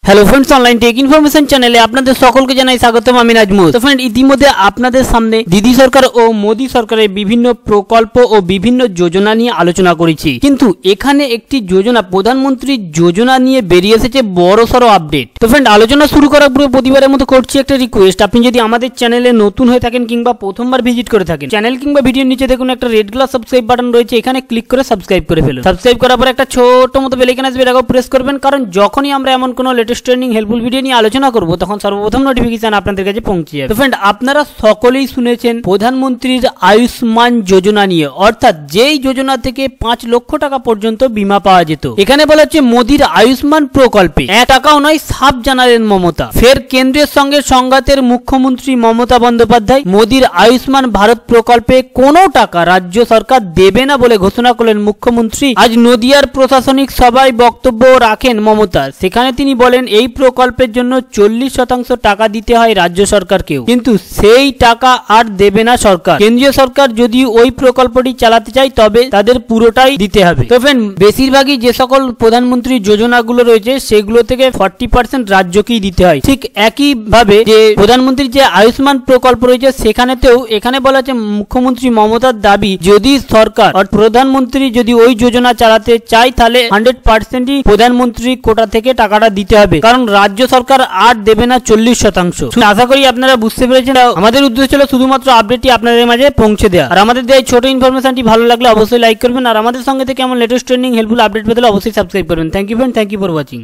Hello friends, online take information চ্যানেলে আপনাদের সকলকে জানাই স্বাগতম। আমি নাজমুল। তো ফ্রেন্ড, ইতিমধ্যে আপনাদের সামনে দিদি সরকার ও মোদি সরকারের বিভিন্ন প্রকল্প ও বিভিন্ন যোজনা নিয়ে আলোচনা করেছি, কিন্তু এখানে একটি যোজনা, প্রধানমন্ত্রীর যোজনা নিয়ে বেরিয়ে এসেছে বড়সড় আপডেট। তো ফ্রেন্ড, আলোচনা শুরু করার পূর্বে প্রতিবারের মতো করছি একটা রিকোয়েস্ট, আপনি যদি আমাদের চ্যানেলে নতুন হয়ে থাকেন কিংবা প্রথমবার ভিজিট করে থাকেন, চ্যানেল কিংবা ভিডিওর নিচে দেখুন একটা রেড কালার সাবস্ক্রাইব বাটন রয়েছে, এখানে ক্লিক করে সাবস্ক্রাইব করে ফেলুন। সাবস্ক্রাইব করার পর একটা ছোট মতো বেল আইকন আসবে, এটাকেও প্রেস করবেন, কারণ যখনই আমরা এমন কোনো লেটেস্ট ট্রেন্ডিং হেল্পফুল ভিডিও নিয়ে আলোচনা করব তখন সর্বপ্রথম নোটিফিকেশন আপনাদের কাছে পৌঁছে যাবে। তো ফ্রেন্ড, আপনারা সকলেই শুনেছেন প্রধানমন্ত্রীর আয়ুষ্মান যোজনা নিয়ে, অর্থাৎ যেই যোজনা থেকে 5 লক্ষ টাকা পর্যন্ত বীমা পাওয়া যেত। এখানে বলা হচ্ছে মোদির আয়ুষ্মান প্রকল্পে 1 টাকাও নয়, সাফ জানালেন মমতা। ফের কেন্দ্রের সঙ্গে সংঘাতের মুখ্যমন্ত্রী মমতা বন্দ্যোপাধ্যায়। মোদির আয়ুষ্মান ভারত প্রকল্পে কোনো টাকা রাজ্য সরকার দেবে না বলে ঘোষণা করলেন মুখ্যমন্ত্রী। আজ নদিয়ার প্রশাসনিক সভায় বক্তব্য রাখেন মমতা। সেখানে তিনি বলেন, এই প্রকল্পের জন্য 40% টাকা দিতে হয় রাজ্য সরকারকেও, কিন্তু সেই টাকা আর দেবে না সরকার। কেন্দ্রীয় সরকার যদি ওই প্রকল্পটি চালাতে চায় তবে তাদের পুরোটাই দিতে হবে। তো ফ্রেন্ড, বেশিরভাগই যে সকল প্রধানমন্ত্রী যোজনাগুলো রয়েছে সেগুলো থেকে 40% রাজ্যকেই দিতে হয়। ঠিক একই ভাবে যে প্রধানমন্ত্রীর যে আয়ুষ্মান প্রকল্প রয়েছে সেখানেতেও এখানে বলা হচ্ছে মুখ্যমন্ত্রী মমতার দাবি, যদি সরকার প্রধানমন্ত্রী যদি ওই যোজনা চালাতে চায় তাহলে 100%ই প্রধানমন্ত্রী কোটা থেকে টাকাটা দিতে হবে, কারণ রাজ্য সরকার আর দেবে না 40%। আশা করি আপনারা বুঝতে পেরেছেন। আমাদের উদ্দেশ্য ছিল শুধুমাত্র আপডেটটি আপনাদের মাঝে পৌঁছে দেওয়া। আর আমাদের দেওয়া ছোট ইনফরমেশনটি ভালো লাগলে অবশ্যই লাইক করবেন, আর আমাদের সঙ্গে থেকে এমন লেটেস্ট ট্রেন্ডিং হেল্পফুল আপডেট পেতে অবশ্যই সাবস্ক্রাইব করবেন। Thank you friend, thank you for watching.